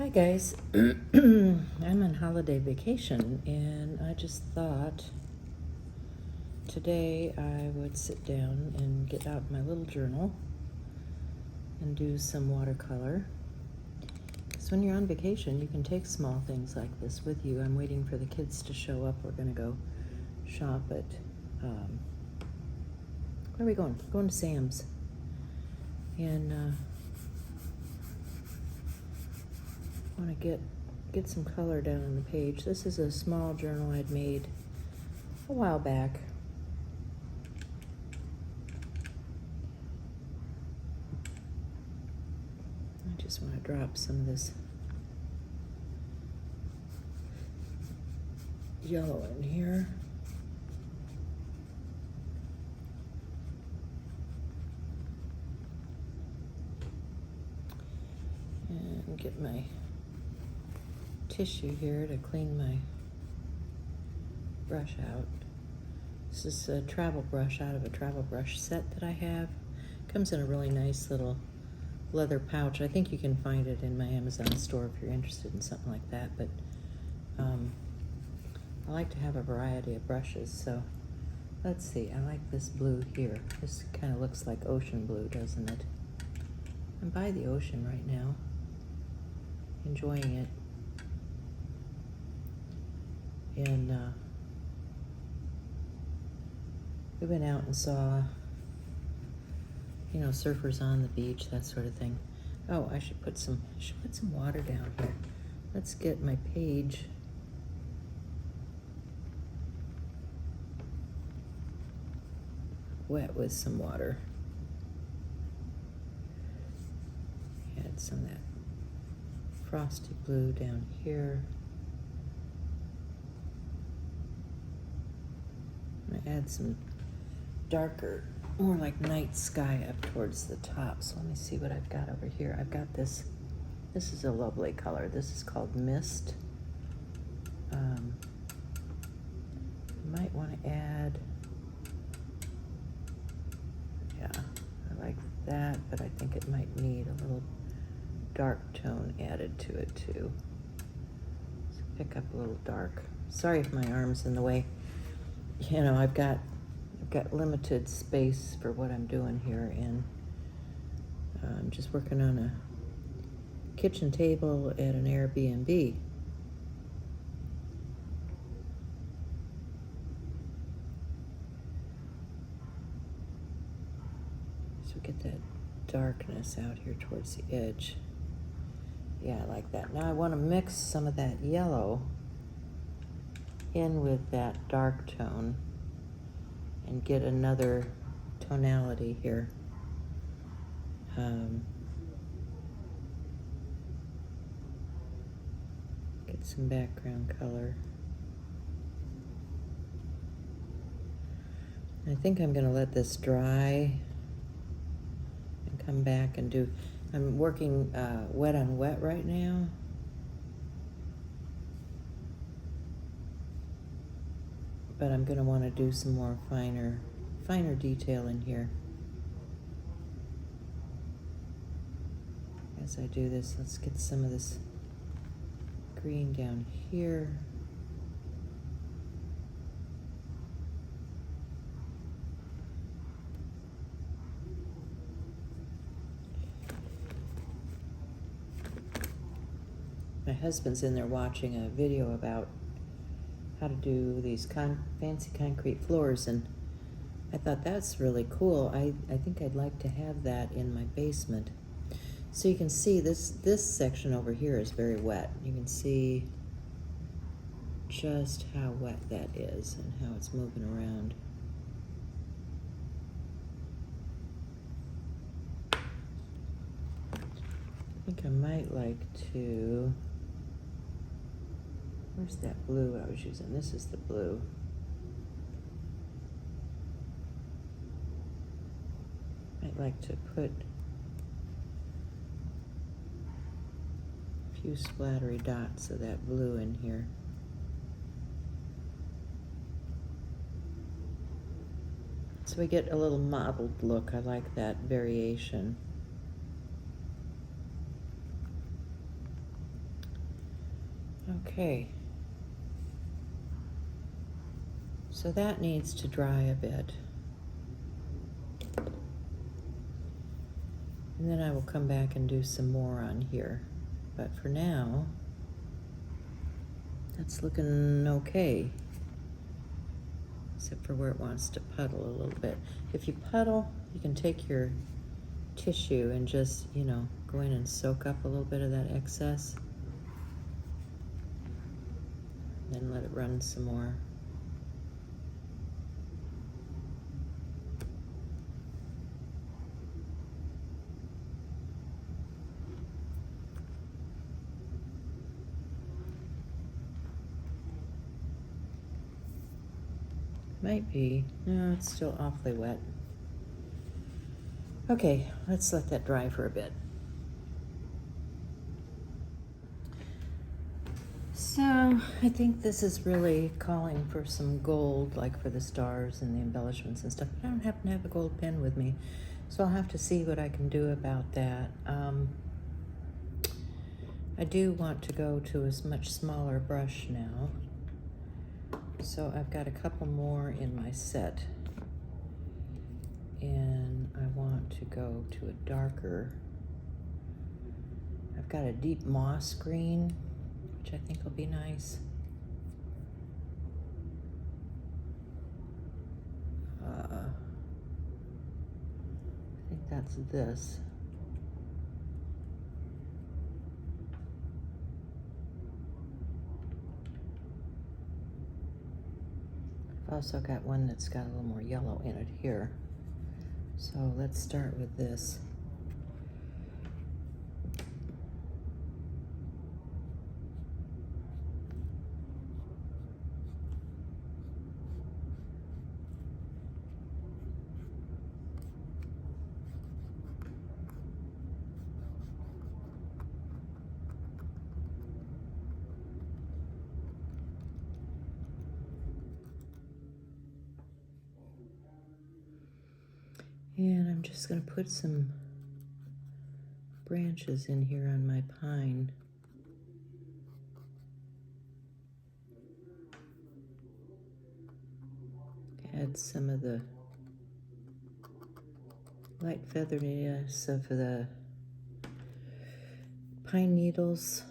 Hi guys, I'm on holiday vacation and I just thought today I would sit down and get out my little journal and do some watercolor. Because when you're on vacation you can take small things like this with you. I'm waiting for the kids to show up. We're going to go shop at, where are we going? We're going to Sam's. And I want to get some color down on the page. This is a small journal I'd made a while back. I just want to drop some of this yellow in here. And get my tissue here to clean my brush out. This is a travel brush out of a travel brush set that I have. Comes in a really nice little leather pouch. I think you can find it in my Amazon store if you're interested in something like that, but I like to have a variety of brushes. So let's see, I like this blue here. This kind of looks like ocean blue, doesn't it? I'm by the ocean right now, enjoying it. And we went out and saw, surfers on the beach, that sort of thing. Oh, I should put some water down here. Let's get my page wet with some water. Add some of that frosty blue down here. I'm gonna add some darker, more like night sky up towards the top. So let me see what I've got over here. I've got this is a lovely color. This is called Mist. Might want to add, yeah, I like that, but I think it might need a little dark tone added to it too. So pick up a little dark. Sorry if my arm's in the way. I've got limited space for what I'm doing here, and I'm just working on a kitchen table at an Airbnb. So we get that darkness out here towards the edge. Yeah, I like that. Now I want to mix some of that yellow in with that dark tone and get another tonality here. Get some background color. I think I'm going to let this dry and come back and do, I'm working wet on wet right now. But I'm going to want to do some more finer detail in here. As I do this, let's get some of this green down here. My husband's in there watching a video about how to do these fancy concrete floors, and I thought that's really cool. I think I'd like to have that in my basement. So you can see this section over here is very wet. You can see just how wet that is and how it's moving around. I think I might like to, where's that blue I was using? This is the blue. I'd like to put a few splattery dots of that blue in here. So we get a little mottled look. I like that variation. Okay. So that needs to dry a bit. And then I will come back and do some more on here. But for now, that's looking okay. Except for where it wants to puddle a little bit. If you puddle, you can take your tissue and just, you know, go in and soak up a little bit of that excess. Then let it run some more. Might be. No, it's still awfully wet. Okay, let's let that dry for a bit. So I think this is really calling for some gold, like for the stars and the embellishments and stuff. But I don't happen to have a gold pen with me, so I'll have to see what I can do about that. I do want to go to a much smaller brush now. So I've got a couple more in my set. And I want to go to a darker. I've got a deep moss green, which I think will be nice. I think that's this. I've also got one that's got a little more yellow in it here. So let's start with this. And I'm just going to put some branches in here on my pine. Add some of the light featheriness of the pine needles.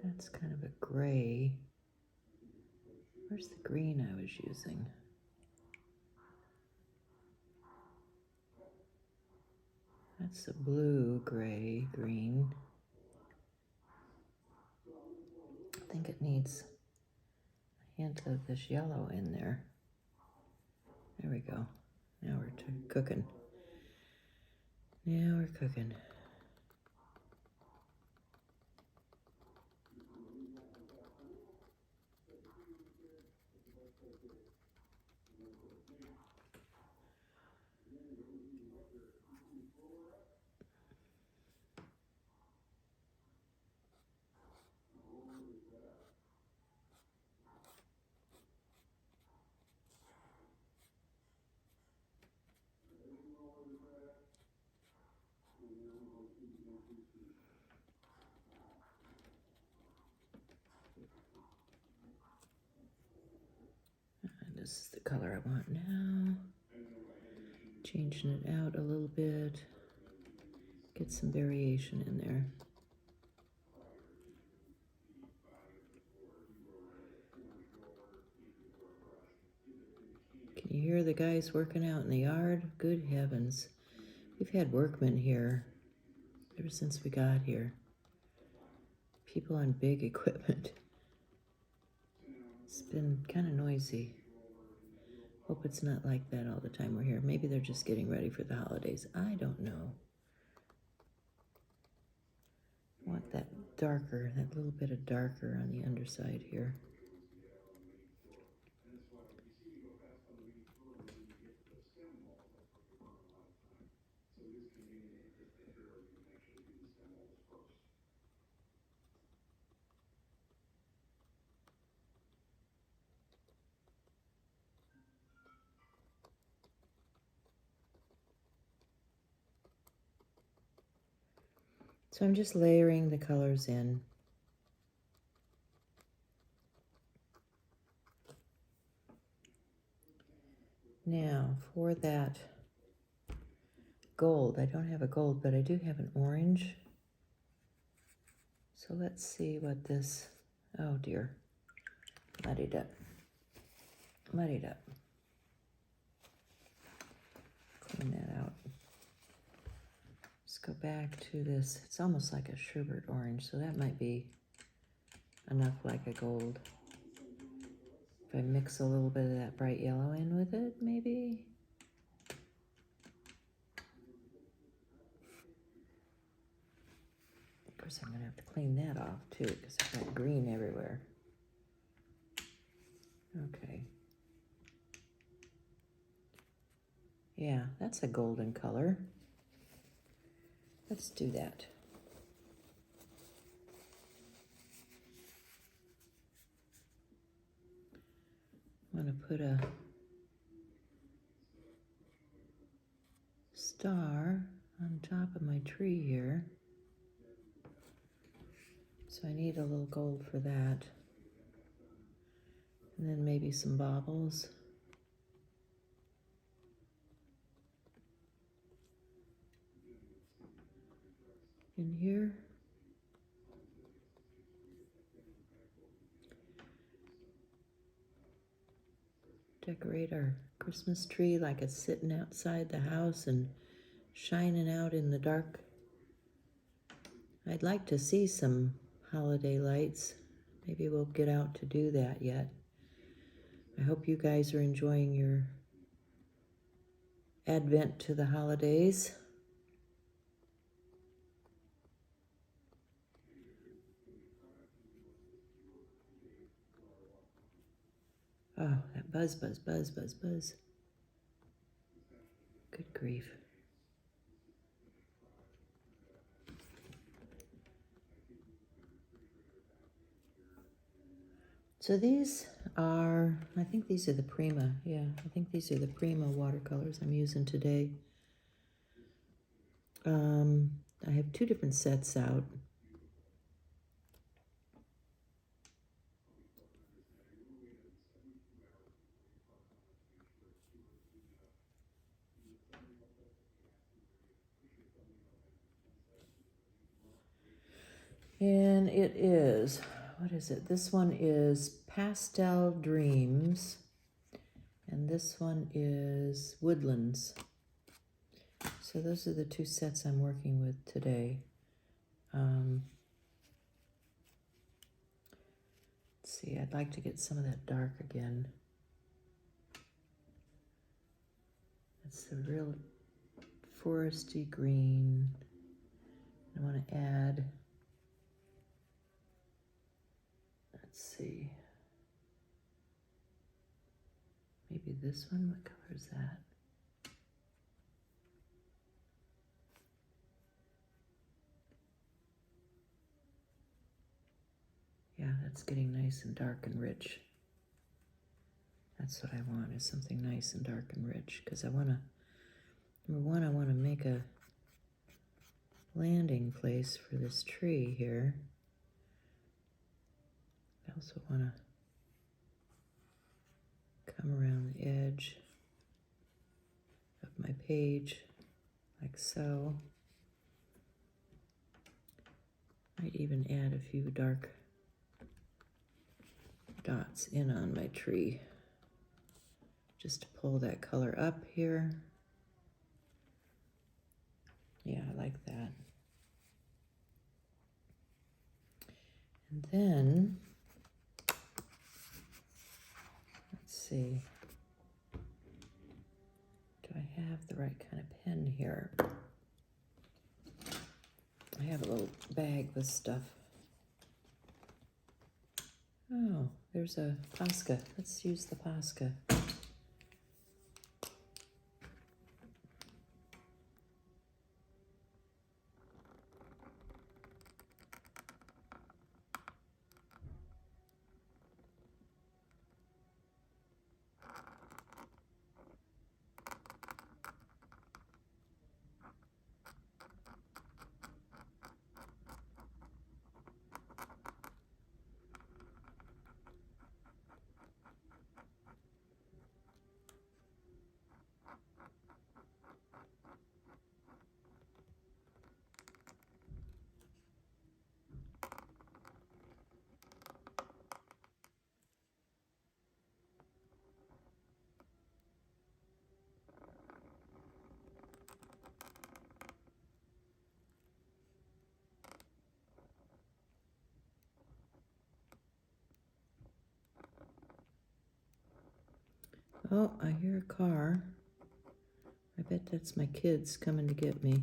That's kind of a gray. Where's the green I was using? That's a blue, gray, green. I think it needs a hint of this yellow in there. There we go. Now we're cooking. Now we're cooking. And this is the color I want now. Changing it out a little bit. Get some variation in there. You hear the guys working out in the yard? Good heavens. We've had workmen here ever since we got here. People on big equipment. It's been kind of noisy. Hope it's not like that all the time we're here. Maybe they're just getting ready for the holidays. I don't know. I want that darker, that little bit of darker on the underside here. So I'm just layering the colors in. Now for that gold, I don't have a gold, but I do have an orange. So let's see what this, oh dear, muddied up. Muddied up. Clean that out. Let's go back to this. It's almost like a Schubert orange, so that might be enough like a gold. If I mix a little bit of that bright yellow in with it, maybe. Of course, I'm gonna have to clean that off too, because I've got green everywhere. Okay. Yeah, that's a golden color. Let's do that. I'm gonna put a star on top of my tree here. So I need a little gold for that. And then maybe some baubles. In here. Decorate our Christmas tree like it's sitting outside the house and shining out in the dark. I'd like to see some holiday lights. Maybe we'll get out to do that yet. I hope you guys are enjoying your advent to the holidays. Oh, that buzz, buzz, buzz, buzz, buzz. Good grief. So these are, I think these are the Prima. Yeah, I think these are the Prima watercolors I'm using today. I have two different sets out. And it is, what is it? This one is Pastel Dreams. And this one is Woodlands. So those are the two sets I'm working with today. Let's see, I'd like to get some of that dark again. It's the real foresty green. I want to add, let's see, maybe this one. What color is that? Yeah, that's getting nice and dark and rich. That's what I want, is something nice and dark and rich, because I want to, number one, I want to make a landing place for this tree here. I also want to come around the edge of my page like so. Might even add a few dark dots in on my tree, just to pull that color up here. Yeah, I like that. And then, let's see. Do I have the right kind of pen here? I have a little bag with stuff. Oh, there's a Posca. Let's use the Posca. Oh, I hear a car. I bet that's my kids coming to get me.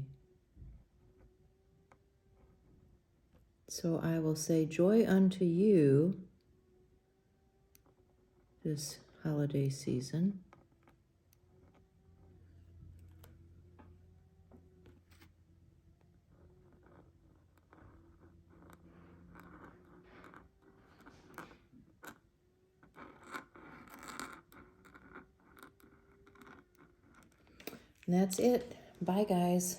So I will say joy unto you this holiday season. And that's it. Bye, guys.